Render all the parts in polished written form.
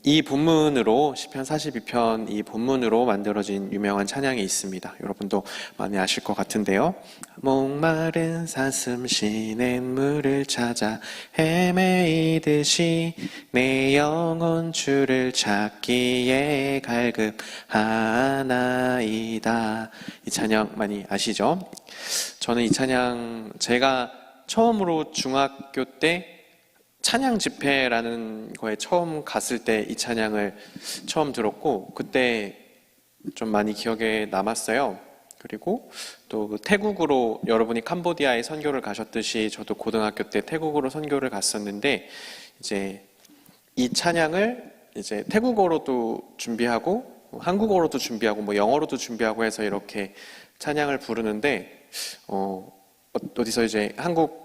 이 본문으로 시편 42편 이 본문으로 만들어진 유명한 찬양이 있습니다. 여러분도 많이 아실 것 같은데요. 목마른 사슴 시냇 물을 찾아 헤매이듯이 내 영혼 주를 찾기에 갈급하나이다. 이 찬양 많이 아시죠? 저는 이 찬양 제가 처음으로 중학교 때 찬양 집회라는 거에 처음 갔을 때 이 찬양을 처음 들었고 그때 좀 많이 기억에 남았어요. 그리고 또 태국으로 여러분이 캄보디아에 선교를 가셨듯이 저도 고등학교 때 태국으로 선교를 갔었는데 이제 이 찬양을 이제 태국어로도 준비하고 한국어로도 준비하고 뭐 영어로도 준비하고 해서 이렇게 찬양을 부르는데 어디서 이제 한국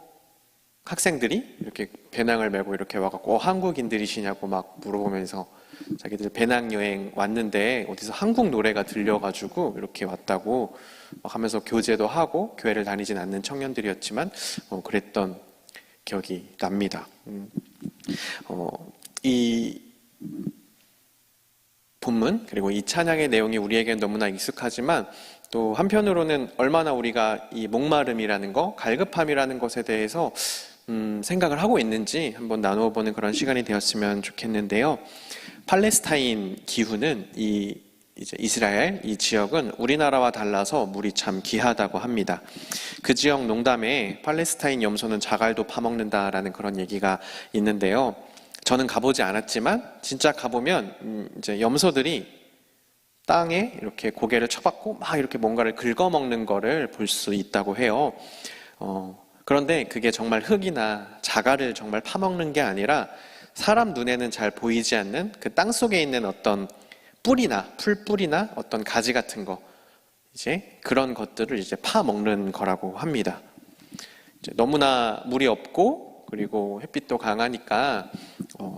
학생들이 이렇게 배낭을 메고 이렇게 와갖고 한국인들이시냐고 막 물어보면서 자기들 배낭여행 왔는데 어디서 한국 노래가 들려가지고 이렇게 왔다고 막 하면서 교제도 하고 교회를 다니진 않는 청년들이었지만 그랬던 기억이 납니다. 이 본문 그리고 이 찬양의 내용이 우리에겐 너무나 익숙하지만 또 한편으로는 얼마나 우리가 이 목마름이라는 거, 갈급함이라는 것에 대해서 생각을 하고 있는지 한번 나누어 보는 그런 시간이 되었으면 좋겠는데요. 팔레스타인 기후는 이제 이스라엘 이 지역은 우리나라와 달라서 물이 참 귀하다고 합니다. 그 지역 농담에 팔레스타인 염소는 자갈도 파먹는다라는 그런 얘기가 있는데요. 저는 가보지 않았지만 진짜 가보면 이제 염소들이 땅에 이렇게 고개를 쳐박고 막 이렇게 뭔가를 긁어먹는 거를 볼 수 있다고 해요. 그런데 그게 정말 흙이나 자갈을 정말 파먹는 게 아니라 사람 눈에는 잘 보이지 않는 그 땅 속에 있는 어떤 뿌리나 풀뿌리나 어떤 가지 같은 거 이제 그런 것들을 이제 파먹는 거라고 합니다. 이제 너무나 물이 없고 그리고 햇빛도 강하니까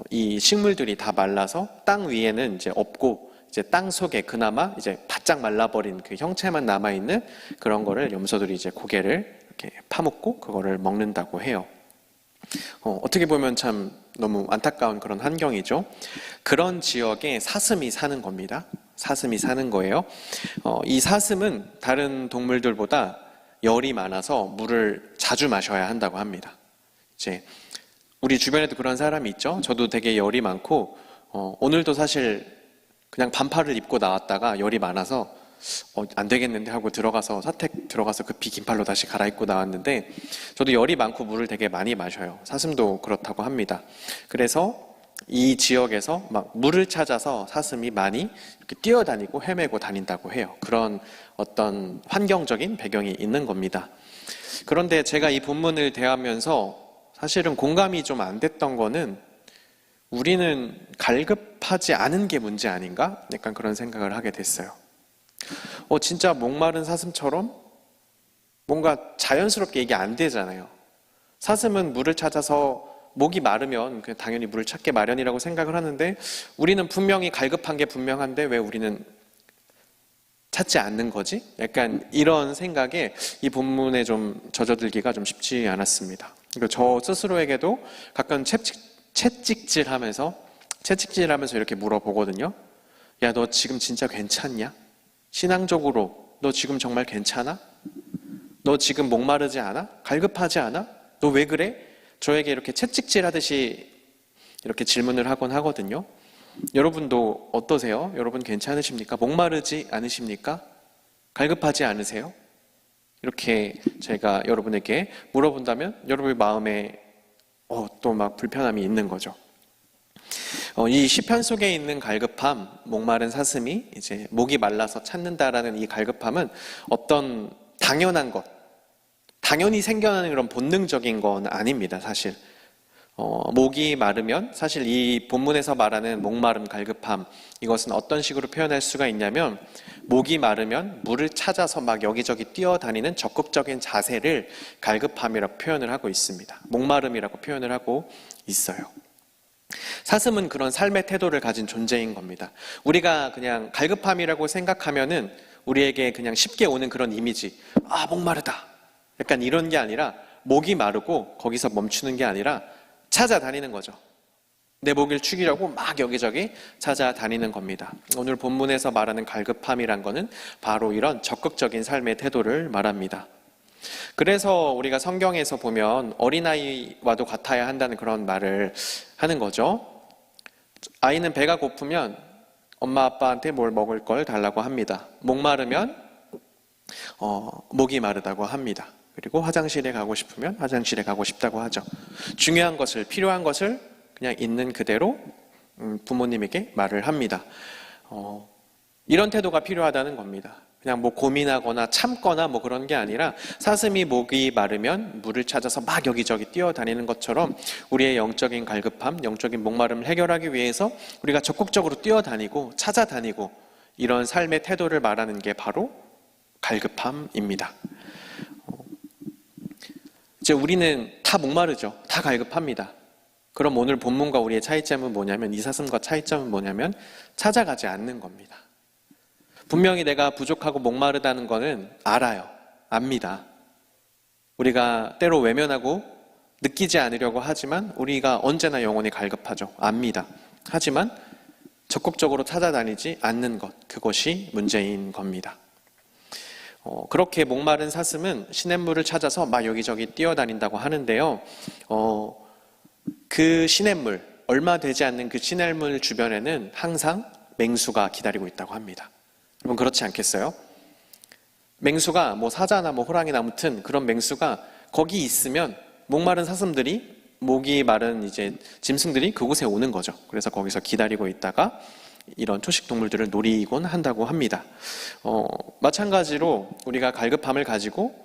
이 식물들이 다 말라서 땅 위에는 이제 없고 이제 땅 속에 그나마 이제 바짝 말라버린 그 형체만 남아있는 그런 거를 염소들이 이제 고개를 이렇게 파먹고 그거를 먹는다고 해요. 어떻게 보면 참 너무 안타까운 그런 환경이죠. 그런 지역에 사슴이 사는 겁니다. 사슴이 사는 거예요. 이 사슴은 다른 동물들보다 열이 많아서 물을 자주 마셔야 한다고 합니다. 이제 우리 주변에도 그런 사람이 있죠. 저도 되게 열이 많고 오늘도 사실 그냥 반팔을 입고 나왔다가 열이 많아서 안 되겠는데 하고 사택 들어가서 급히 긴팔로 다시 갈아입고 나왔는데 저도 열이 많고 물을 되게 많이 마셔요. 사슴도 그렇다고 합니다. 그래서 이 지역에서 막 물을 찾아서 사슴이 많이 이렇게 뛰어다니고 헤매고 다닌다고 해요. 그런 어떤 환경적인 배경이 있는 겁니다. 그런데 제가 이 본문을 대하면서 사실은 공감이 좀 안 됐던 거는 우리는 갈급하지 않은 게 문제 아닌가? 약간 그런 생각을 하게 됐어요. 진짜 목마른 사슴처럼 뭔가 자연스럽게 이게 안 되잖아요. 사슴은 물을 찾아서 목이 마르면 그냥 당연히 물을 찾게 마련이라고 생각을 하는데 우리는 분명히 갈급한 게 분명한데 왜 우리는 찾지 않는 거지? 약간 이런 생각에 이 본문에 좀 젖어들기가 좀 쉽지 않았습니다. 그러니까 저 스스로에게도 가끔 채찍질하면서 이렇게 물어보거든요. 야, 너 지금 진짜 괜찮냐? 신앙적으로 너 지금 정말 괜찮아? 너 지금 목마르지 않아? 갈급하지 않아? 너 왜 그래? 저에게 이렇게 채찍질하듯이 이렇게 질문을 하곤 하거든요. 여러분도 어떠세요? 여러분 괜찮으십니까? 목마르지 않으십니까? 갈급하지 않으세요? 이렇게 제가 여러분에게 물어본다면 여러분의 마음에 또 막 불편함이 있는 거죠. 이 시편 속에 있는 갈급함, 목마른 사슴이 이제 목이 말라서 찾는다라는 이 갈급함은 어떤 당연한 것, 당연히 생겨나는 그런 본능적인 건 아닙니다, 사실. 목이 마르면 사실 이 본문에서 말하는 목마름, 갈급함 이것은 어떤 식으로 표현할 수가 있냐면 목이 마르면 물을 찾아서 막 여기저기 뛰어다니는 적극적인 자세를 갈급함이라고 표현을 하고 있습니다. 목마름이라고 표현을 하고 있어요. 사슴은 그런 삶의 태도를 가진 존재인 겁니다. 우리가 그냥 갈급함이라고 생각하면은 우리에게 그냥 쉽게 오는 그런 이미지, 목마르다 약간 이런 게 아니라 목이 마르고 거기서 멈추는 게 아니라 찾아다니는 거죠. 내 목을 축이려고 막 여기저기 찾아다니는 겁니다. 오늘 본문에서 말하는 갈급함이란 거는 바로 이런 적극적인 삶의 태도를 말합니다. 그래서 우리가 성경에서 보면 어린아이와도 같아야 한다는 그런 말을 하는 거죠. 아이는 배가 고프면 엄마 아빠한테 뭘 먹을 걸 달라고 합니다. 목마르면 목이 마르다고 합니다. 그리고 화장실에 가고 싶으면 화장실에 가고 싶다고 하죠. 중요한 것을, 필요한 것을 그냥 있는 그대로 부모님에게 말을 합니다. 이런 태도가 필요하다는 겁니다. 그냥 뭐 고민하거나 참거나 뭐 그런 게 아니라 사슴이 목이 마르면 물을 찾아서 막 여기저기 뛰어다니는 것처럼 우리의 영적인 갈급함, 영적인 목마름을 해결하기 위해서 우리가 적극적으로 뛰어다니고 찾아다니고 이런 삶의 태도를 말하는 게 바로 갈급함입니다. 이제 우리는 다 목마르죠. 다 갈급합니다. 그럼 오늘 본문과 우리의 차이점은 뭐냐면, 이 사슴과 차이점은 뭐냐면 찾아가지 않는 겁니다. 분명히 내가 부족하고 목마르다는 거는 알아요. 압니다. 우리가 때로 외면하고 느끼지 않으려고 하지만 우리가 언제나 영혼이 갈급하죠. 압니다. 하지만 적극적으로 찾아다니지 않는 것, 그것이 문제인 겁니다. 그렇게 목마른 사슴은 시냇물을 찾아서 막 여기저기 뛰어다닌다고 하는데요. 그 시냇물, 얼마 되지 않는 그 시냇물 주변에는 항상 맹수가 기다리고 있다고 합니다. 여러분 그렇지 않겠어요? 맹수가 뭐 사자나 뭐 호랑이나 아무튼 그런 맹수가 거기 있으면 목마른 사슴들이, 목이 마른 이제 짐승들이 그곳에 오는 거죠. 그래서 거기서 기다리고 있다가 이런 초식 동물들을 노리곤 한다고 합니다. 마찬가지로 우리가 갈급함을 가지고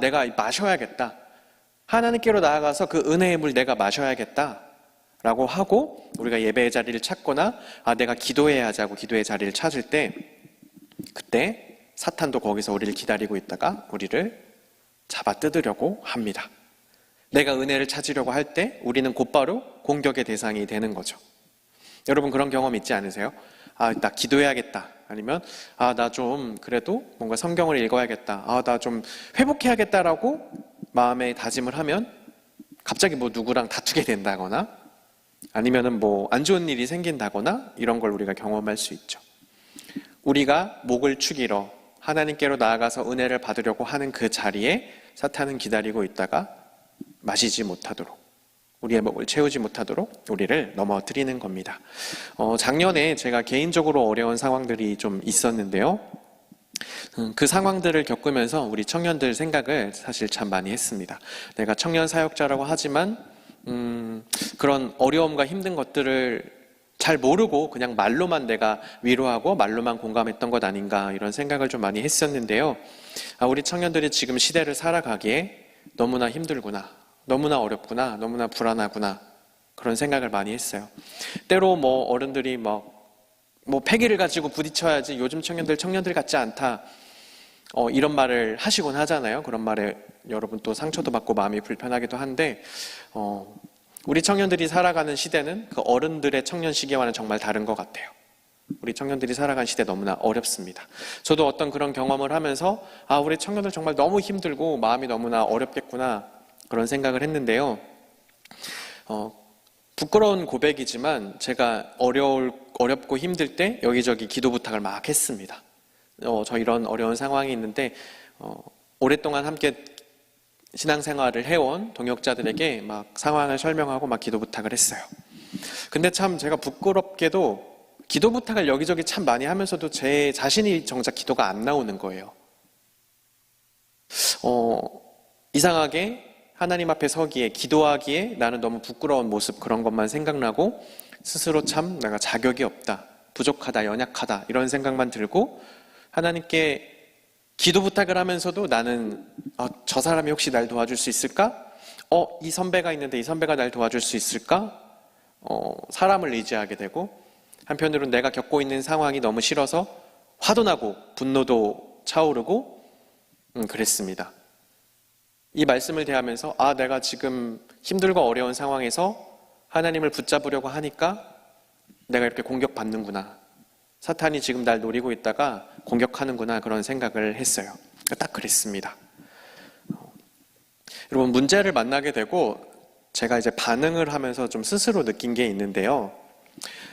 내가 마셔야겠다. 하나님께로 나아가서 그 은혜의 물 내가 마셔야겠다. 라고 하고 우리가 예배의 자리를 찾거나 내가 기도해야지 하고 기도의 자리를 찾을 때 그때 사탄도 거기서 우리를 기다리고 있다가 우리를 잡아 뜯으려고 합니다. 내가 은혜를 찾으려고 할 때 우리는 곧바로 공격의 대상이 되는 거죠. 여러분 그런 경험 있지 않으세요? 나 기도해야겠다. 아니면 나 좀 그래도 뭔가 성경을 읽어야겠다. 나 좀 회복해야겠다라고 마음에 다짐을 하면 갑자기 뭐 누구랑 다투게 된다거나 아니면은 뭐 안 좋은 일이 생긴다거나 이런 걸 우리가 경험할 수 있죠. 우리가 목을 축이러 하나님께로 나아가서 은혜를 받으려고 하는 그 자리에 사탄은 기다리고 있다가 마시지 못하도록, 우리의 목을 채우지 못하도록 우리를 넘어뜨리는 겁니다. 작년에 제가 개인적으로 어려운 상황들이 좀 있었는데요. 그 상황들을 겪으면서 우리 청년들 생각을 사실 참 많이 했습니다. 내가 청년 사역자라고 하지만 그런 어려움과 힘든 것들을 잘 모르고 그냥 말로만 내가 위로하고 말로만 공감했던 것 아닌가, 이런 생각을 좀 많이 했었는데요. 우리 청년들이 지금 시대를 살아가기에 너무나 힘들구나, 너무나 어렵구나, 너무나 불안하구나, 그런 생각을 많이 했어요. 때로 뭐 어른들이 뭐 패기를 가지고 부딪혀야지 요즘 청년들 같지 않다, 이런 말을 하시곤 하잖아요. 그런 말에 여러분 또 상처도 받고 마음이 불편하기도 한데 우리 청년들이 살아가는 시대는 그 어른들의 청년 시기와는 정말 다른 것 같아요. 우리 청년들이 살아가는 시대 너무나 어렵습니다. 저도 어떤 그런 경험을 하면서 우리 청년들 정말 너무 힘들고 마음이 너무나 어렵겠구나, 그런 생각을 했는데요. 부끄러운 고백이지만 제가 어렵고 힘들 때 여기저기 기도 부탁을 막 했습니다. 저 이런 어려운 상황이 있는데 오랫동안 함께 신앙생활을 해온 동역자들에게 막 상황을 설명하고 막 기도 부탁을 했어요. 근데 참 제가 부끄럽게도 기도 부탁을 여기저기 참 많이 하면서도 제 자신이 정작 기도가 안 나오는 거예요. 이상하게 하나님 앞에 서기에, 기도하기에 나는 너무 부끄러운 모습, 그런 것만 생각나고 스스로 참 내가 자격이 없다, 부족하다, 연약하다, 이런 생각만 들고 하나님께 기도 부탁을 하면서도 나는 저 사람이 혹시 날 도와줄 수 있을까? 이 선배가 있는데 이 선배가 날 도와줄 수 있을까? 사람을 의지하게 되고, 한편으로는 내가 겪고 있는 상황이 너무 싫어서 화도 나고 분노도 차오르고 그랬습니다. 이 말씀을 대하면서 내가 지금 힘들고 어려운 상황에서 하나님을 붙잡으려고 하니까 내가 이렇게 공격받는구나, 사탄이 지금 날 노리고 있다가 공격하는구나, 그런 생각을 했어요. 딱 그랬습니다. 여러분 문제를 만나게 되고 제가 이제 반응을 하면서 좀 스스로 느낀 게 있는데요.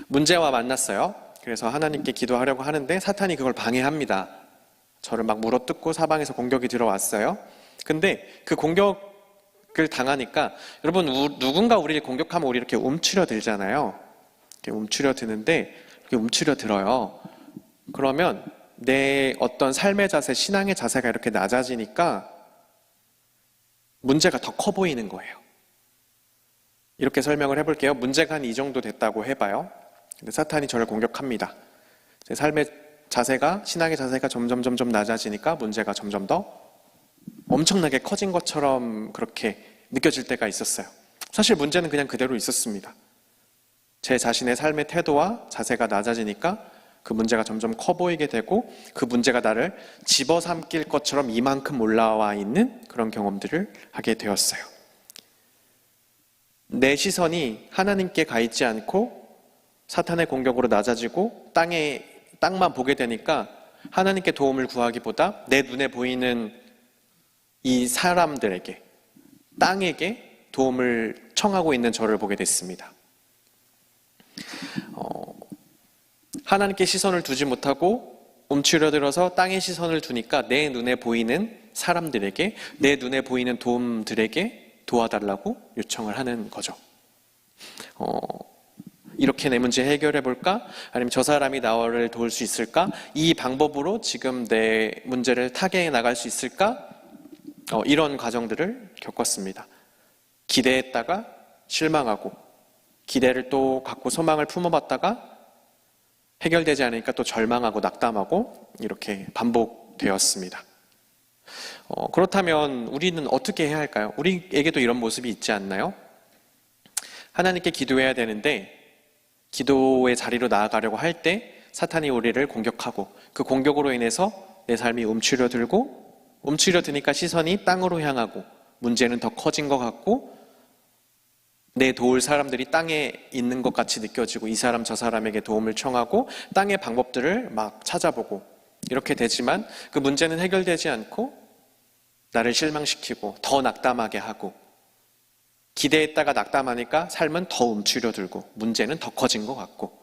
문제와 만났어요. 그래서 하나님께 기도하려고 하는데 사탄이 그걸 방해합니다. 저를 막 물어뜯고 사방에서 공격이 들어왔어요. 근데 그 공격을 당하니까 여러분 누군가 우리를 공격하면 우리 이렇게 움츠려 들잖아요. 이렇게 움츠려 드는데 이렇게 움츠려 들어요. 그러면 내 어떤 삶의 자세, 신앙의 자세가 이렇게 낮아지니까 문제가 더 커 보이는 거예요. 이렇게 설명을 해볼게요. 문제가 한 이 정도 됐다고 해봐요. 근데 사탄이 저를 공격합니다. 제 삶의 자세가, 신앙의 자세가 점점 낮아지니까 문제가 점점 더 엄청나게 커진 것처럼 그렇게 느껴질 때가 있었어요. 사실 문제는 그냥 그대로 있었습니다. 제 자신의 삶의 태도와 자세가 낮아지니까 그 문제가 점점 커 보이게 되고 그 문제가 나를 집어삼킬 것처럼 이만큼 올라와 있는 그런 경험들을 하게 되었어요. 내 시선이 하나님께 가 있지 않고 사탄의 공격으로 낮아지고 땅만 보게 되니까 하나님께 도움을 구하기보다 내 눈에 보이는 이 사람들에게, 땅에게 도움을 청하고 있는 저를 보게 됐습니다. 하나님께 시선을 두지 못하고 움츠려들어서 땅에 시선을 두니까 내 눈에 보이는 사람들에게, 내 눈에 보이는 도움들에게 도와달라고 요청을 하는 거죠. 이렇게 내 문제 해결해 볼까? 아니면 저 사람이 나를 도울 수 있을까? 이 방법으로 지금 내 문제를 타개해 나갈 수 있을까? 이런 과정들을 겪었습니다. 기대했다가 실망하고, 기대를 또 갖고 소망을 품어봤다가 해결되지 않으니까 또 절망하고 낙담하고 이렇게 반복되었습니다. 그렇다면 우리는 어떻게 해야 할까요? 우리에게도 이런 모습이 있지 않나요? 하나님께 기도해야 되는데 기도의 자리로 나아가려고 할 때 사탄이 우리를 공격하고 그 공격으로 인해서 내 삶이 움츠려드니까 시선이 땅으로 향하고 문제는 더 커진 것 같고 내 도울 사람들이 땅에 있는 것 같이 느껴지고 이 사람 저 사람에게 도움을 청하고 땅의 방법들을 막 찾아보고 이렇게 되지만 그 문제는 해결되지 않고 나를 실망시키고 더 낙담하게 하고 기대했다가 낙담하니까 삶은 더 움츠려들고 문제는 더 커진 것 같고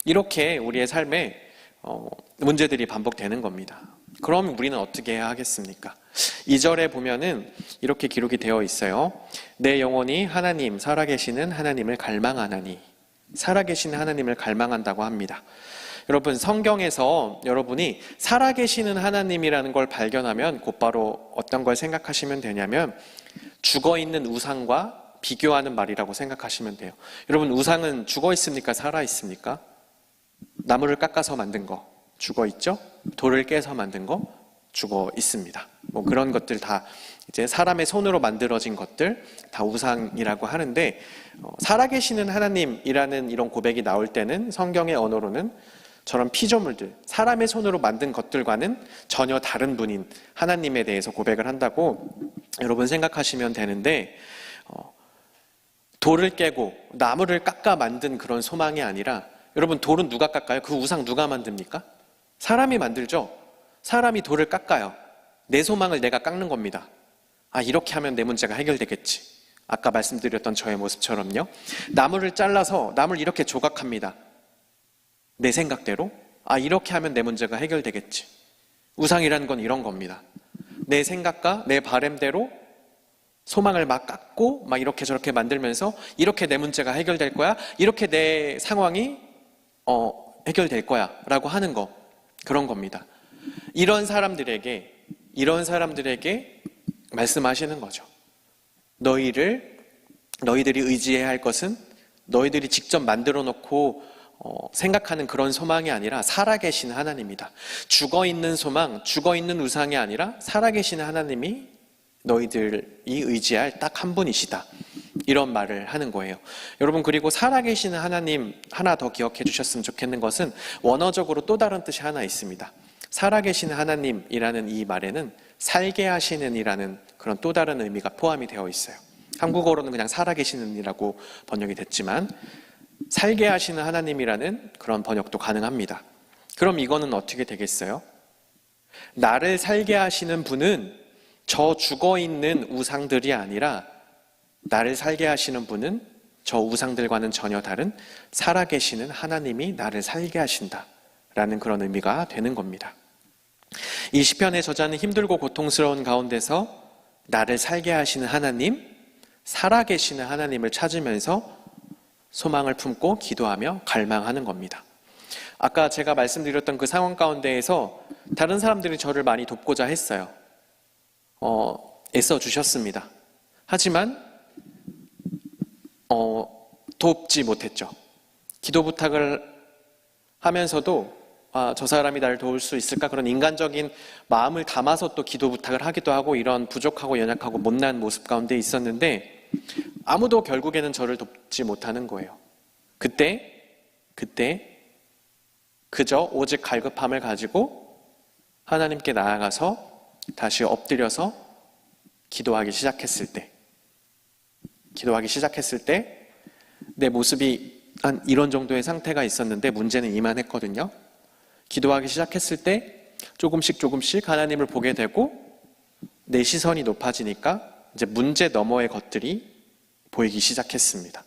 이렇게 우리의 삶에 문제들이 반복되는 겁니다. 그럼 우리는 어떻게 해야 하겠습니까? 2절에 보면은 이렇게 기록이 되어 있어요. 내 영혼이 하나님, 살아계시는 하나님을 갈망하나니. 살아계시는 하나님을 갈망한다고 합니다. 여러분, 성경에서 여러분이 살아계시는 하나님이라는 걸 발견하면 곧바로 어떤 걸 생각하시면 되냐면 죽어있는 우상과 비교하는 말이라고 생각하시면 돼요. 여러분, 우상은 죽어 있습니까? 살아 있습니까? 나무를 깎아서 만든 거 죽어 있죠? 돌을 깨서 만든 거 죽어 있습니다. 뭐 그런 것들 다 이제 사람의 손으로 만들어진 것들 다 우상이라고 하는데 살아계시는 하나님이라는 이런 고백이 나올 때는 성경의 언어로는 저런 피조물들, 사람의 손으로 만든 것들과는 전혀 다른 분인 하나님에 대해서 고백을 한다고 여러분 생각하시면 되는데 돌을 깨고 나무를 깎아 만든 그런 소망이 아니라 여러분 돌은 누가 깎아요? 그 우상 누가 만듭니까? 사람이 만들죠. 사람이 돌을 깎아요. 내 소망을 내가 깎는 겁니다. 이렇게 하면 내 문제가 해결되겠지. 아까 말씀드렸던 저의 모습처럼요. 나무를 잘라서 나무를 이렇게 조각합니다. 내 생각대로 이렇게 하면 내 문제가 해결되겠지. 우상이라는 건 이런 겁니다. 내 생각과 내 바램대로 소망을 막 깎고 막 이렇게 저렇게 만들면서 이렇게 내 문제가 해결될 거야. 이렇게 내 상황이 해결될 거야 라고 하는 거, 그런 겁니다. 이런 사람들에게 말씀하시는 거죠. 너희들이 의지해야 할 것은 너희들이 직접 만들어 놓고 생각하는 그런 소망이 아니라 살아계신 하나님이다. 죽어있는 소망, 죽어있는 우상이 아니라 살아계신 하나님이 너희들이 의지할 딱 한 분이시다. 이런 말을 하는 거예요. 여러분, 그리고 살아계신 하나님 하나 더 기억해 주셨으면 좋겠는 것은 원어적으로 또 다른 뜻이 하나 있습니다. 살아계신 하나님이라는 이 말에는 살게 하시는 이라는 그런 또 다른 의미가 포함이 되어 있어요. 한국어로는 그냥 살아계시는 이라고 번역이 됐지만 살게 하시는 하나님이라는 그런 번역도 가능합니다. 그럼 이거는 어떻게 되겠어요? 나를 살게 하시는 분은 저 죽어있는 우상들이 아니라 나를 살게 하시는 분은 저 우상들과는 전혀 다른 살아계시는 하나님이 나를 살게 하신다라는 그런 의미가 되는 겁니다. 이 시편의 저자는 힘들고 고통스러운 가운데서 나를 살게 하시는 하나님, 살아계시는 하나님을 찾으면서 소망을 품고 기도하며 갈망하는 겁니다. 아까 제가 말씀드렸던 그 상황 가운데에서 다른 사람들이 저를 많이 돕고자 했어요. 애써 주셨습니다. 하지만 돕지 못했죠. 기도 부탁을 하면서도 저 사람이 나를 도울 수 있을까? 그런 인간적인 마음을 담아서 또 기도 부탁을 하기도 하고 이런 부족하고 연약하고 못난 모습 가운데 있었는데 아무도 결국에는 저를 돕지 못하는 거예요. 그때 그저 오직 갈급함을 가지고 하나님께 나아가서 다시 엎드려서 기도하기 시작했을 때 내 모습이 한 이런 정도의 상태가 있었는데 문제는 이만했거든요. 기도하기 시작했을 때 조금씩 하나님을 보게 되고 내 시선이 높아지니까 이제 문제 너머의 것들이 보이기 시작했습니다.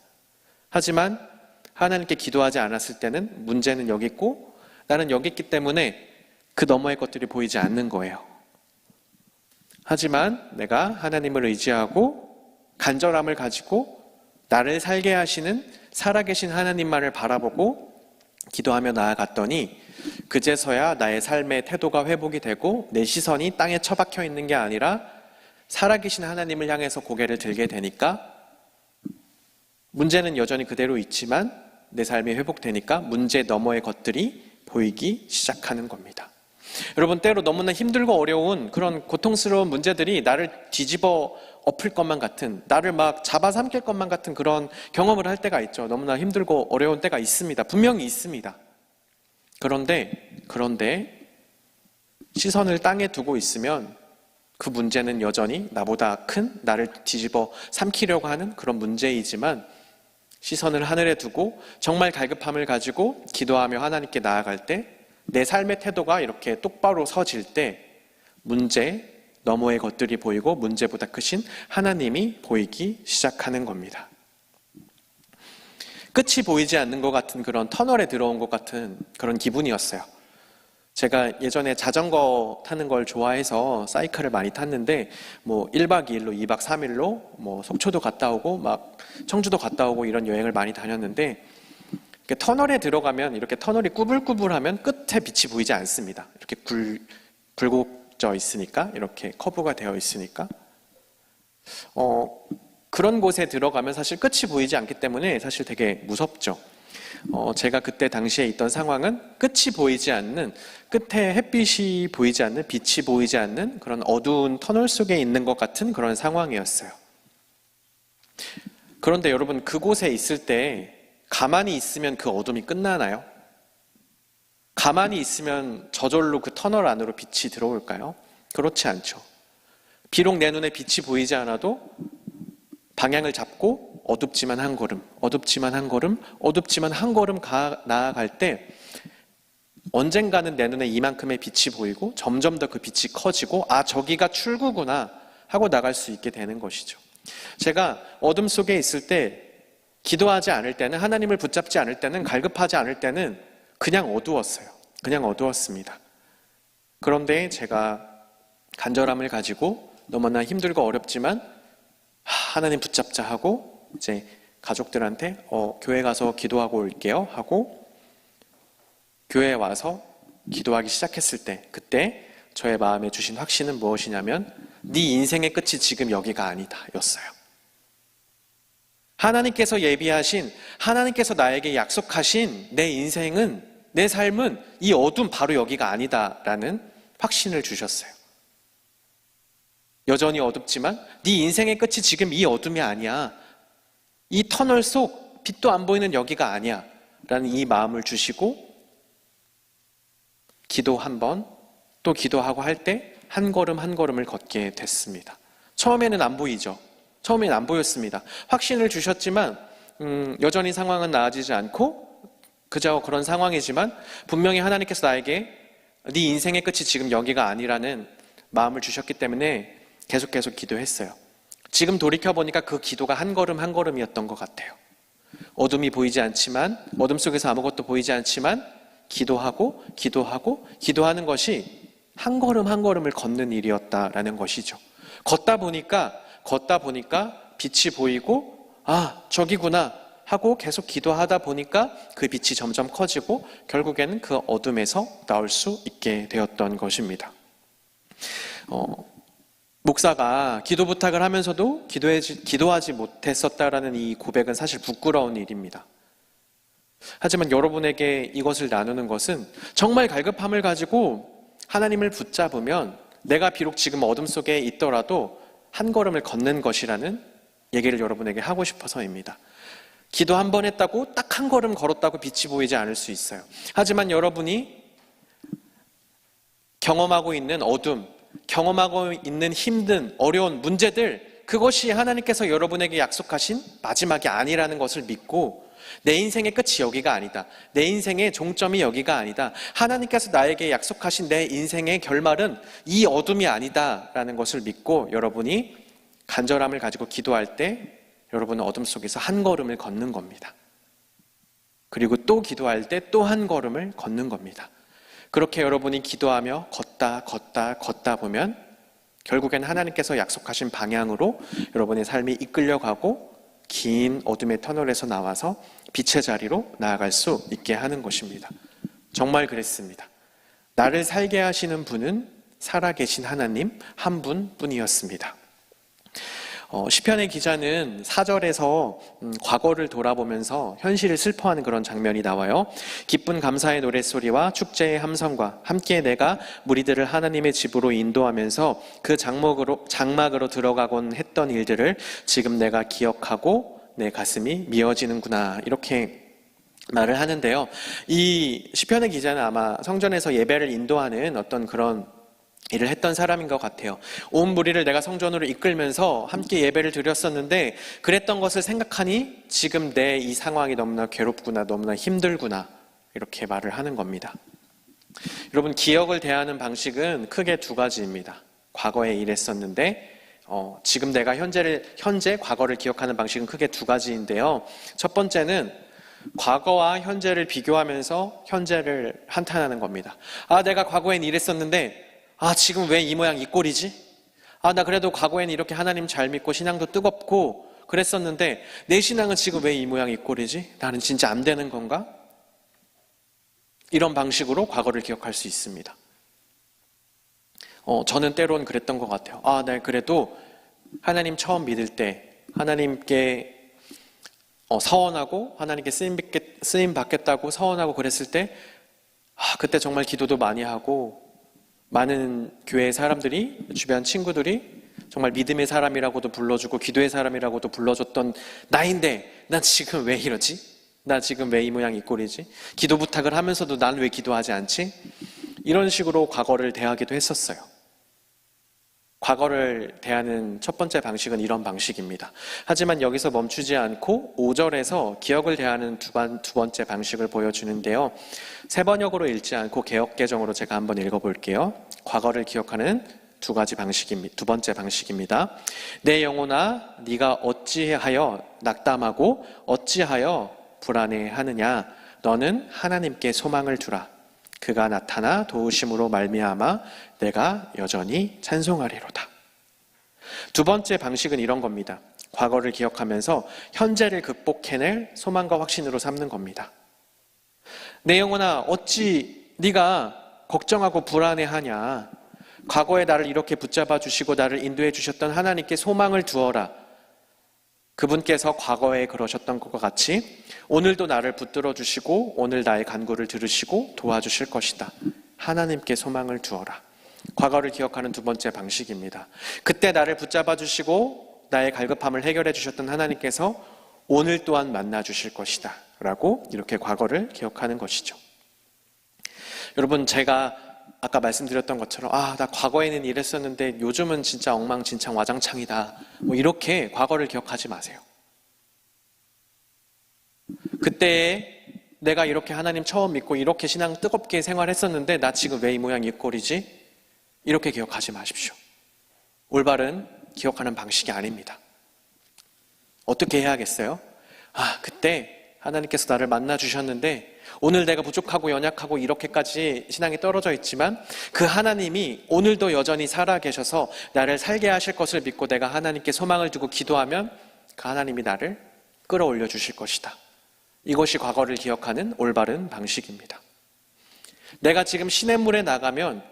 하지만 하나님께 기도하지 않았을 때는 문제는 여기 있고 나는 여기 있기 때문에 그 너머의 것들이 보이지 않는 거예요. 하지만 내가 하나님을 의지하고 간절함을 가지고 나를 살게 하시는 살아계신 하나님만을 바라보고 기도하며 나아갔더니 그제서야 나의 삶의 태도가 회복이 되고 내 시선이 땅에 처박혀 있는 게 아니라 살아계신 하나님을 향해서 고개를 들게 되니까 문제는 여전히 그대로 있지만 내 삶이 회복되니까 문제 너머의 것들이 보이기 시작하는 겁니다. 여러분, 때로 너무나 힘들고 어려운 그런 고통스러운 문제들이 나를 뒤집어 엎을 것만 같은, 나를 막 잡아삼킬 것만 같은 그런 경험을 할 때가 있죠. 너무나 힘들고 어려운 때가 있습니다. 분명히 있습니다. 그런데 시선을 땅에 두고 있으면 그 문제는 여전히 나보다 큰, 나를 뒤집어 삼키려고 하는 그런 문제이지만 시선을 하늘에 두고 정말 갈급함을 가지고 기도하며 하나님께 나아갈 때 내 삶의 태도가 이렇게 똑바로 서질 때 문제 너머의 것들이 보이고 문제보다 크신 하나님이 보이기 시작하는 겁니다. 끝이 보이지 않는 것 같은 그런 터널에 들어온 것 같은 그런 기분이었어요. 제가 예전에 자전거 타는 걸 좋아해서 사이클을 많이 탔는데 1박 2일로 2박 3일로 속초도 갔다 오고 막 청주도 갔다 오고 이런 여행을 많이 다녔는데 터널에 들어가면 이렇게 터널이 꾸불꾸불하면 끝에 빛이 보이지 않습니다. 이렇게 굴곡져 있으니까, 이렇게 커브가 되어 있으니까 그런 곳에 들어가면 사실 끝이 보이지 않기 때문에 사실 되게 무섭죠. 제가 그때 당시에 있던 상황은 끝이 보이지 않는, 끝에 햇빛이 보이지 않는, 빛이 보이지 않는 그런 어두운 터널 속에 있는 것 같은 그런 상황이었어요. 그런데 여러분, 그곳에 있을 때 가만히 있으면 그 어둠이 끝나나요? 가만히 있으면 저절로 그 터널 안으로 빛이 들어올까요? 그렇지 않죠. 비록 내 눈에 빛이 보이지 않아도 방향을 잡고 어둡지만 한 걸음 나아갈 때 언젠가는 내 눈에 이만큼의 빛이 보이고 점점 더 그 빛이 커지고 저기가 출구구나 하고 나갈 수 있게 되는 것이죠. 제가 어둠 속에 있을 때 기도하지 않을 때는, 하나님을 붙잡지 않을 때는, 갈급하지 않을 때는 그냥 어두웠어요. 그냥 어두웠습니다. 그런데 제가 간절함을 가지고 너무나 힘들고 어렵지만 하나님 붙잡자 하고 이제 가족들한테 교회 가서 기도하고 올게요 하고 교회에 와서 기도하기 시작했을 때, 그때 저의 마음에 주신 확신은 무엇이냐면 네 인생의 끝이 지금 여기가 아니다 였어요. 하나님께서 예비하신, 하나님께서 나에게 약속하신 내 인생은, 내 삶은 이 어둠 바로 여기가 아니다라는 확신을 주셨어요. 여전히 어둡지만 네 인생의 끝이 지금 이 어둠이 아니야. 이 터널 속 빛도 안 보이는 여기가 아니야 라는 이 마음을 주시고 기도 한 번, 또 기도하고 할 때 한 걸음 한 걸음을 걷게 됐습니다. 처음에는 안 보이죠. 처음에는 안 보였습니다. 확신을 주셨지만 여전히 상황은 나아지지 않고 그저 그런 상황이지만 분명히 하나님께서 나에게 네 인생의 끝이 지금 여기가 아니라는 마음을 주셨기 때문에 계속 기도했어요. 지금 돌이켜보니까 그 기도가 한 걸음 한 걸음이었던 것 같아요. 어둠이 보이지 않지만, 어둠 속에서 아무것도 보이지 않지만 기도하고 기도하고 기도하는 것이 한 걸음 한 걸음을 걷는 일이었다라는 것이죠. 걷다 보니까 빛이 보이고, 아, 저기구나 하고 계속 기도하다 보니까 그 빛이 점점 커지고 결국에는 그 어둠에서 나올 수 있게 되었던 것입니다. 목사가 기도 부탁을 하면서도 기도하지 못했었다라는 이 고백은 사실 부끄러운 일입니다. 하지만 여러분에게 이것을 나누는 것은 정말 갈급함을 가지고 하나님을 붙잡으면 내가 비록 지금 어둠 속에 있더라도 한 걸음을 걷는 것이라는 얘기를 여러분에게 하고 싶어서입니다. 기도 한 번 했다고 딱 한 걸음 걸었다고 빛이 보이지 않을 수 있어요. 하지만 여러분이 경험하고 있는 어둠, 경험하고 있는 힘든 어려운 문제들, 그것이 하나님께서 여러분에게 약속하신 마지막이 아니라는 것을 믿고 내 인생의 끝이 여기가 아니다, 내 인생의 종점이 여기가 아니다, 하나님께서 나에게 약속하신 내 인생의 결말은 이 어둠이 아니다라는 것을 믿고 여러분이 간절함을 가지고 기도할 때 여러분은 어둠 속에서 한 걸음을 걷는 겁니다. 그리고 또 기도할 때 또 한 걸음을 걷는 겁니다. 그렇게 여러분이 기도하며 걷다 보면 결국엔 하나님께서 약속하신 방향으로 여러분의 삶이 이끌려가고 긴 어둠의 터널에서 나와서 빛의 자리로 나아갈 수 있게 하는 것입니다. 정말 그랬습니다. 나를 살게 하시는 분은 살아계신 하나님 한 분뿐이었습니다. 시편의 기자는 4절에서 과거를 돌아보면서 현실을 슬퍼하는 그런 장면이 나와요. 기쁜 감사의 노랫소리와 축제의 함성과 함께 내가 무리들을 하나님의 집으로 인도하면서 그 장막으로 들어가곤 했던 일들을 지금 내가 기억하고 내 가슴이 미어지는구나, 이렇게 말을 하는데요. 이 시편의 기자는 아마 성전에서 예배를 인도하는 어떤 그런 일을 했던 사람인 것 같아요. 온 무리를 내가 성전으로 이끌면서 함께 예배를 드렸었는데 그랬던 것을 생각하니 지금 내 이 상황이 너무나 괴롭구나, 너무나 힘들구나, 이렇게 말을 하는 겁니다. 여러분, 기억을 대하는 방식은 크게 두 가지입니다. 과거에 이랬었는데 지금 내가 현재 과거를 기억하는 방식은 크게 두 가지인데요. 첫 번째는 과거와 현재를 비교하면서 현재를 한탄하는 겁니다. 아, 내가 과거엔 이랬었는데 지금 왜 이 모양 이 꼴이지? 나 그래도 과거엔 이렇게 하나님 잘 믿고 신앙도 뜨겁고 그랬었는데 내 신앙은 지금 왜 이 모양 이 꼴이지? 나는 진짜 안 되는 건가? 이런 방식으로 과거를 기억할 수 있습니다. 저는 때론 그랬던 것 같아요. 나 그래도 하나님 처음 믿을 때 하나님께 서원하고 하나님께 쓰임 받겠다고 서원하고 그랬을 때 그때 정말 기도도 많이 하고 많은 교회 사람들이, 주변 친구들이 정말 믿음의 사람이라고도 불러주고 기도의 사람이라고도 불러줬던 나인데 난 지금 왜 이러지? 나 지금 왜 이 모양 이 꼴이지? 기도 부탁을 하면서도 난 왜 기도하지 않지? 이런 식으로 과거를 대하기도 했었어요. 과거를 대하는 첫 번째 방식은 이런 방식입니다. 하지만 여기서 멈추지 않고 5절에서 기억을 대하는 두 번째 방식을 보여주는데요. 새 번역으로 읽지 않고 개역개정으로 제가 한번 읽어볼게요. 과거를 기억하는 두 번째 방식입니다. 내 영혼아, 네가 어찌하여 낙담하고 어찌하여 불안해하느냐? 너는 하나님께 소망을 두라. 그가 나타나 도우심으로 말미암아 내가 여전히 찬송하리로다. 두 번째 방식은 이런 겁니다. 과거를 기억하면서 현재를 극복해낼 소망과 확신으로 삼는 겁니다. 내 영혼아, 어찌 네가 걱정하고 불안해하냐? 과거에 나를 이렇게 붙잡아 주시고 나를 인도해 주셨던 하나님께 소망을 두어라. 그분께서 과거에 그러셨던 것과 같이 오늘도 나를 붙들어 주시고 오늘 나의 간구를 들으시고 도와주실 것이다. 하나님께 소망을 두어라. 과거를 기억하는 두 번째 방식입니다. 그때 나를 붙잡아 주시고 나의 갈급함을 해결해 주셨던 하나님께서 오늘 또한 만나 주실 것이다 라고 이렇게 과거를 기억하는 것이죠. 여러분, 제가 아까 말씀드렸던 것처럼 나 과거에는 이랬었는데 요즘은 진짜 엉망진창 와장창이다, 이렇게 과거를 기억하지 마세요. 그때 내가 이렇게 하나님 처음 믿고 이렇게 신앙 뜨겁게 생활했었는데 나 지금 왜 이 모양 이 꼴이지? 이렇게 기억하지 마십시오. 올바른 기억하는 방식이 아닙니다. 어떻게 해야겠어요? 그때 하나님께서 나를 만나 주셨는데 오늘 내가 부족하고 연약하고 이렇게까지 신앙이 떨어져 있지만 그 하나님이 오늘도 여전히 살아 계셔서 나를 살게 하실 것을 믿고 내가 하나님께 소망을 두고 기도하면 그 하나님이 나를 끌어올려 주실 것이다. 이것이 과거를 기억하는 올바른 방식입니다. 내가 지금 시냇물에 나가면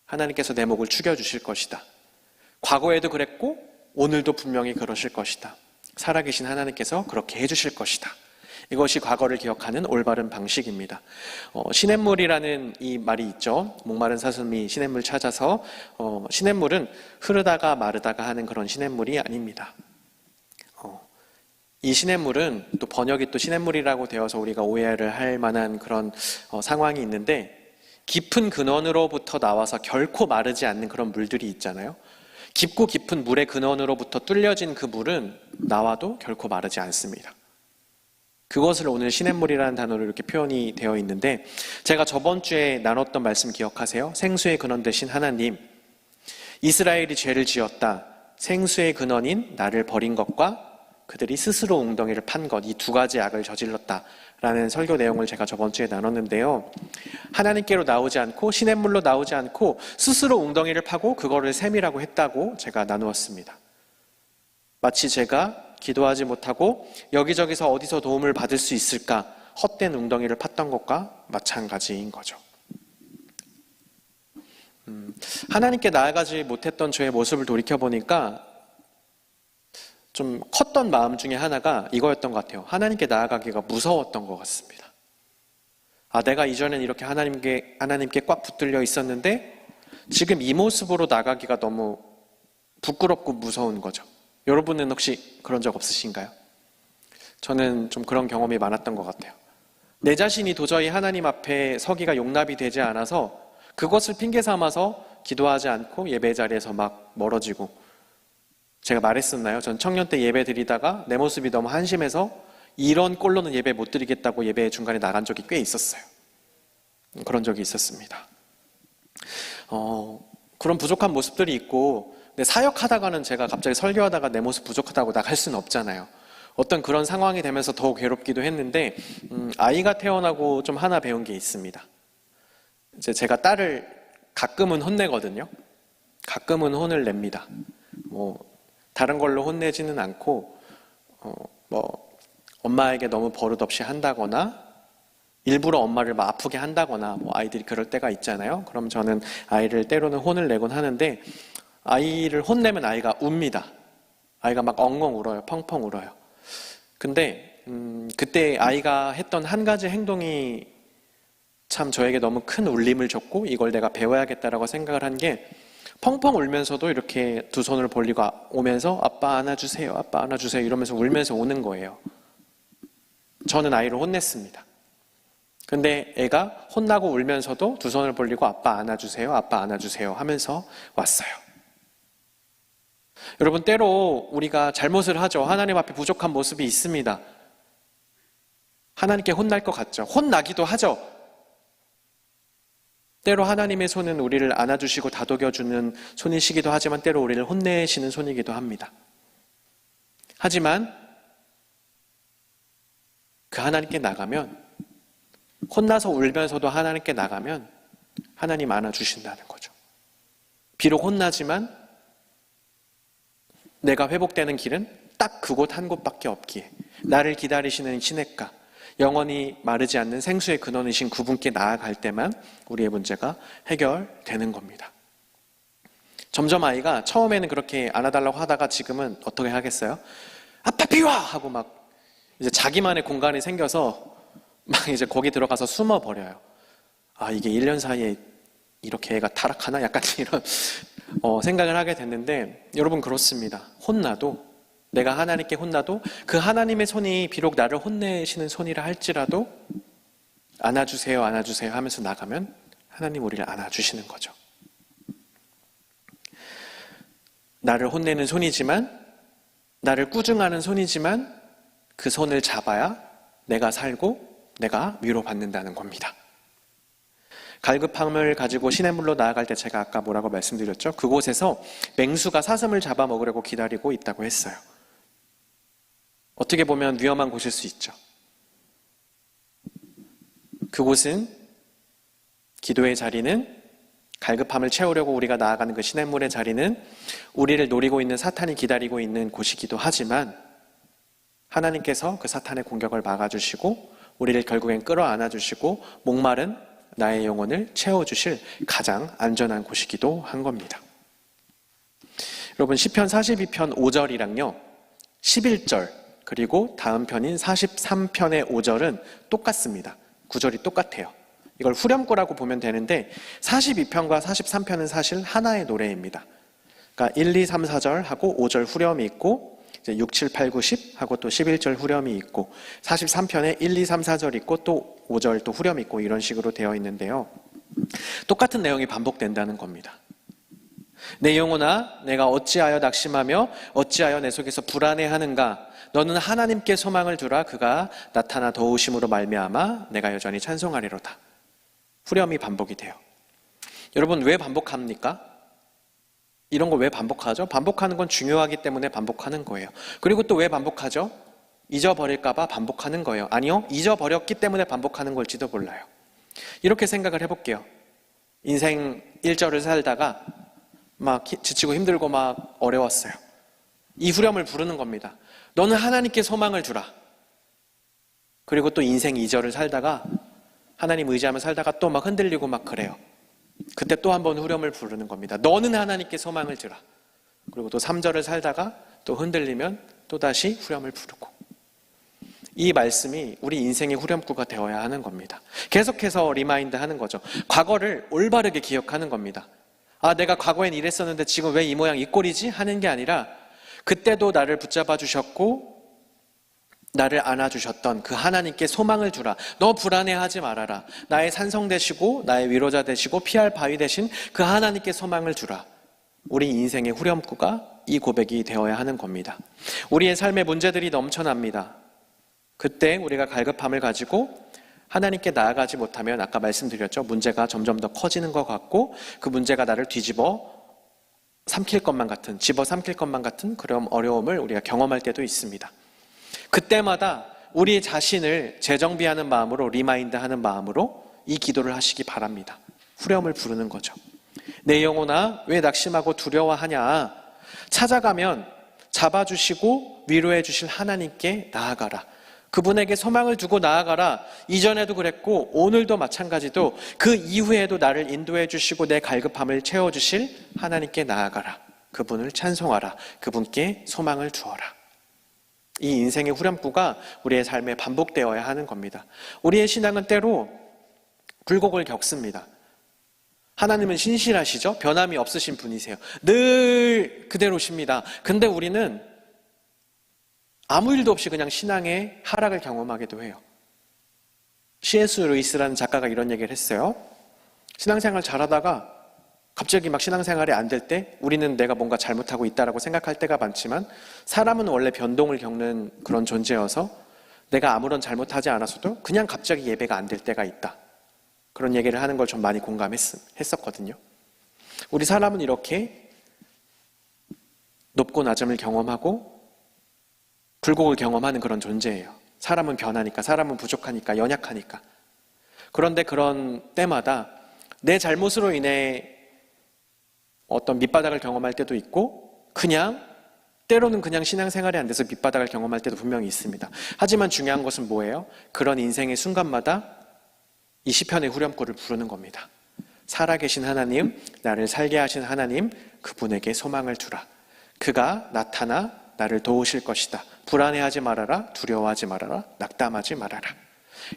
하나님께서 내 목을 축여주실 것이다. 과거에도 그랬고 오늘도 분명히 그러실 것이다. 살아계신 하나님께서 그렇게 해주실 것이다. 이것이 과거를 기억하는 올바른 방식입니다. 시냇물이라는 이 말이 있죠. 목마른 사슴이 시냇물 찾아서 시냇물은 흐르다가 마르다가 하는 그런 시냇물이 아닙니다. 이 시냇물은 또 번역이 또 시냇물이라고 되어서 우리가 오해를 할 만한 그런 상황이 있는데 깊은 근원으로부터 나와서 결코 마르지 않는 그런 물들이 있잖아요. 깊고 깊은 물의 근원으로부터 뚫려진 그 물은 나와도 결코 마르지 않습니다. 그것을 오늘 시냇물이라는 단어로 이렇게 표현이 되어 있는데 제가 저번 주에 나눴던 말씀 기억하세요? 생수의 근원 되신 하나님, 이스라엘이 죄를 지었다. 생수의 근원인 나를 버린 것과 그들이 스스로 웅덩이를 판 것, 이 두 가지 악을 저질렀다라는 설교 내용을 제가 저번 주에 나눴는데요. 하나님께로 나오지 않고 시냇물로 나오지 않고 스스로 웅덩이를 파고 그거를 셈이라고 했다고 제가 나누었습니다. 마치 제가 기도하지 못하고 여기저기서 어디서 도움을 받을 수 있을까 헛된 웅덩이를 팠던 것과 마찬가지인 거죠. 하나님께 나아가지 못했던 저의 모습을 돌이켜보니까 좀 컸던 마음 중에 하나가 이거였던 것 같아요. 하나님께 나아가기가 무서웠던 것 같습니다. 내가 이전엔 이렇게 하나님께 꽉 붙들려 있었는데 지금 이 모습으로 나가기가 너무 부끄럽고 무서운 거죠. 여러분은 혹시 그런 적 없으신가요? 저는 좀 그런 경험이 많았던 것 같아요. 내 자신이 도저히 하나님 앞에 서기가 용납이 되지 않아서 그것을 핑계 삼아서 기도하지 않고 예배 자리에서 막 멀어지고, 제가 말했었나요? 전 청년 때 예배 드리다가 내 모습이 너무 한심해서 이런 꼴로는 예배 못 드리겠다고 예배 중간에 나간 적이 꽤 있었어요. 그런 적이 있었습니다. 그런 부족한 모습들이 있고, 근데 사역하다가는 제가 갑자기 설교하다가 내 모습 부족하다고 나갈 수는 없잖아요. 어떤 그런 상황이 되면서 더 괴롭기도 했는데 아이가 태어나고 좀 하나 배운 게 있습니다. 이제 제가 딸을 가끔은 혼내거든요. 가끔은 혼을 냅니다. 다른 걸로 혼내지는 않고 엄마에게 너무 버릇없이 한다거나 일부러 엄마를 막 아프게 한다거나 아이들이 그럴 때가 있잖아요. 그럼 저는 아이를 때로는 혼을 내곤 하는데 아이를 혼내면 아이가 웁니다. 아이가 막 엉엉 울어요. 펑펑 울어요. 근데 그때 아이가 했던 한 가지 행동이 참 저에게 너무 큰 울림을 줬고 이걸 내가 배워야겠다라고 생각을 한 게, 펑펑 울면서도 이렇게 두 손을 벌리고 오면서 아빠 안아주세요, 아빠 안아주세요 이러면서 울면서 오는 거예요. 저는 아이를 혼냈습니다. 근데 애가 혼나고 울면서도 두 손을 벌리고 아빠 안아주세요, 아빠 안아주세요 하면서 왔어요. 여러분, 때로 우리가 잘못을 하죠. 하나님 앞에 부족한 모습이 있습니다. 하나님께 혼날 것 같죠. 혼나기도 하죠. 때로 하나님의 손은 우리를 안아주시고 다독여주는 손이시기도 하지만 때로 우리를 혼내시는 손이기도 합니다. 하지만 그 하나님께 나가면, 혼나서 울면서도 하나님께 나가면 하나님 안아주신다는 거죠. 비록 혼나지만 내가 회복되는 길은 딱 그곳 한 곳밖에 없기에 나를 기다리시는 시냇가, 영원히 마르지 않는 생수의 근원이신 그분께 나아갈 때만 우리의 문제가 해결되는 겁니다. 점점 아이가 처음에는 그렇게 안아달라고 하다가 지금은 어떻게 하겠어요? 아빠 비와! 하고 막 이제 자기만의 공간이 생겨서 막 이제 거기 들어가서 숨어버려요. 이게 1년 사이에 이렇게 애가 타락하나? 약간 이런 생각을 하게 됐는데, 여러분 그렇습니다. 혼나도, 내가 하나님께 혼나도 그 하나님의 손이 비록 나를 혼내시는 손이라 할지라도 안아주세요, 안아주세요 하면서 나가면 하나님 우리를 안아주시는 거죠. 나를 혼내는 손이지만, 나를 꾸중하는 손이지만 그 손을 잡아야 내가 살고 내가 위로받는다는 겁니다. 갈급함을 가지고 시냇물로 나아갈 때 제가 아까 뭐라고 말씀드렸죠? 그곳에서 맹수가 사슴을 잡아먹으려고 기다리고 있다고 했어요. 어떻게 보면 위험한 곳일 수 있죠. 그곳은, 기도의 자리는, 갈급함을 채우려고 우리가 나아가는 그 시냇물의 자리는 우리를 노리고 있는 사탄이 기다리고 있는 곳이기도 하지만, 하나님께서 그 사탄의 공격을 막아주시고 우리를 결국엔 끌어안아 주시고 목마른 나의 영혼을 채워주실 가장 안전한 곳이기도 한 겁니다. 여러분, 시편 42편 5절이랑요 11절 그리고 다음 편인 43편의 5절은 똑같습니다. 구절이 똑같아요. 이걸 후렴구라고 보면 되는데 42편과 43편은 사실 하나의 노래입니다. 그러니까 1, 2, 3, 4절 하고 5절 후렴이 있고, 이제 6, 7, 8, 9, 10 하고 또 11절 후렴이 있고, 43편에 1, 2, 3, 4절 있고 또 5절 또 후렴 있고, 이런 식으로 되어 있는데요. 똑같은 내용이 반복된다는 겁니다. 내 영혼아, 내가 어찌하여 낙심하며 어찌하여 내 속에서 불안해하는가? 너는 하나님께 소망을 두라. 그가 나타나 도우심으로 말미암아 내가 여전히 찬송하리로다. 후렴이 반복이 돼요. 여러분, 왜 반복합니까? 이런 거 왜 반복하죠? 반복하는 건 중요하기 때문에 반복하는 거예요. 그리고 또 왜 반복하죠? 잊어버릴까 봐 반복하는 거예요. 아니요, 잊어버렸기 때문에 반복하는 걸지도 몰라요. 이렇게 생각을 해볼게요. 인생 1절을 살다가 막 지치고 힘들고 막 어려웠어요. 이 후렴을 부르는 겁니다. 너는 하나님께 소망을 두라. 그리고 또 인생 2절을 살다가 하나님 의지하며 살다가 또 막 흔들리고 막 그래요. 그때 또 한 번 후렴을 부르는 겁니다. 너는 하나님께 소망을 두라. 그리고 또 3절을 살다가 또 흔들리면 또다시 후렴을 부르고. 이 말씀이 우리 인생의 후렴구가 되어야 하는 겁니다. 계속해서 리마인드 하는 거죠. 과거를 올바르게 기억하는 겁니다. 아, 내가 과거엔 이랬었는데 지금 왜 이 모양 이 꼴이지? 하는 게 아니라 그때도 나를 붙잡아 주셨고 나를 안아주셨던 그 하나님께 소망을 두라. 너 불안해하지 말아라. 나의 산성 되시고 나의 위로자 되시고 피할 바위 되신 그 하나님께 소망을 두라. 우리 인생의 후렴구가 이 고백이 되어야 하는 겁니다. 우리의 삶에 문제들이 넘쳐납니다. 그때 우리가 갈급함을 가지고 하나님께 나아가지 못하면, 아까 말씀드렸죠, 문제가 점점 더 커지는 것 같고 그 문제가 나를 뒤집어 삼킬 것만 같은, 집어 삼킬 것만 같은 그런 어려움을 우리가 경험할 때도 있습니다. 그때마다 우리 자신을 재정비하는 마음으로, 리마인드하는 마음으로 이 기도를 하시기 바랍니다. 후렴을 부르는 거죠. 내 영혼아, 왜 낙심하고 두려워하냐? 찾아가면 잡아주시고 위로해 주실 하나님께 나아가라. 그분에게 소망을 두고 나아가라. 이전에도 그랬고 오늘도 마찬가지도 그 이후에도 나를 인도해 주시고 내 갈급함을 채워주실 하나님께 나아가라. 그분을 찬송하라. 그분께 소망을 두어라. 이 인생의 후렴구가 우리의 삶에 반복되어야 하는 겁니다. 우리의 신앙은 때로 굴곡을 겪습니다. 하나님은 신실하시죠? 변함이 없으신 분이세요. 늘 그대로십니다. 근데 우리는 아무 일도 없이 그냥 신앙의 하락을 경험하기도 해요. C.S. 루이스라는 작가가 이런 얘기를 했어요. 신앙생활 잘하다가 갑자기 막 신앙생활이 안 될 때 우리는 내가 뭔가 잘못하고 있다라고 생각할 때가 많지만, 사람은 원래 변동을 겪는 그런 존재여서 내가 아무런 잘못하지 않았어도 그냥 갑자기 예배가 안 될 때가 있다. 그런 얘기를 하는 걸 좀 많이 공감했었거든요. 우리 사람은 이렇게 높고 낮음을 경험하고 굴곡을 경험하는 그런 존재예요. 사람은 변하니까, 사람은 부족하니까, 연약하니까. 그런데 그런 때마다 내 잘못으로 인해 어떤 밑바닥을 경험할 때도 있고, 그냥 때로는 그냥 신앙생활이 안 돼서 밑바닥을 경험할 때도 분명히 있습니다. 하지만 중요한 것은 뭐예요? 그런 인생의 순간마다 이 시편의 후렴구를 부르는 겁니다. 살아계신 하나님, 나를 살게 하신 하나님, 그분에게 소망을 두라. 그가 나타나 나를 도우실 것이다. 불안해하지 말아라. 두려워하지 말아라. 낙담하지 말아라.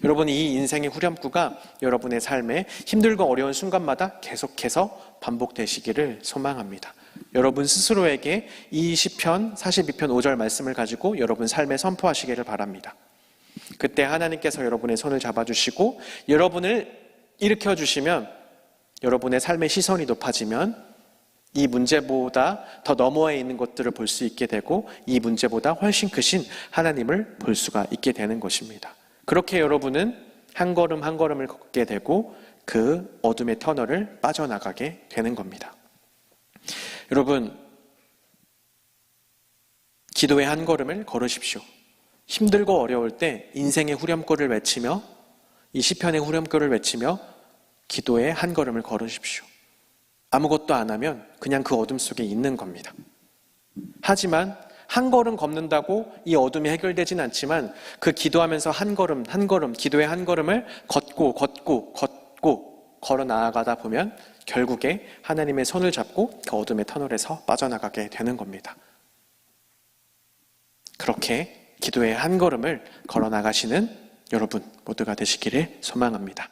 여러분, 이 인생의 후렴구가 여러분의 삶에 힘들고 어려운 순간마다 계속해서 반복되시기를 소망합니다. 여러분 스스로에게 이 시편 42편 5절 말씀을 가지고 여러분 삶에 선포하시기를 바랍니다. 그때 하나님께서 여러분의 손을 잡아주시고 여러분을 일으켜주시면, 여러분의 삶의 시선이 높아지면 이 문제보다 더 너머에 있는 것들을 볼 수 있게 되고, 이 문제보다 훨씬 크신 하나님을 볼 수가 있게 되는 것입니다. 그렇게 여러분은 한 걸음 한 걸음을 걷게 되고 그 어둠의 터널을 빠져나가게 되는 겁니다. 여러분, 기도의 한 걸음을 걸으십시오. 힘들고 어려울 때 인생의 후렴구를 외치며 이 시편의 후렴구를 외치며 기도에 한 걸음을 걸으십시오. 아무것도 안 하면 그냥 그 어둠 속에 있는 겁니다. 하지만 한 걸음 걷는다고 이 어둠이 해결되진 않지만 그 기도하면서 한 걸음 한 걸음 기도의 한 걸음을 걷고 걸어 나아가다 보면 결국에 하나님의 손을 잡고 그 어둠의 터널에서 빠져나가게 되는 겁니다. 그렇게 기도의 한 걸음을 걸어 나가시는 여러분 모두가 되시기를 소망합니다.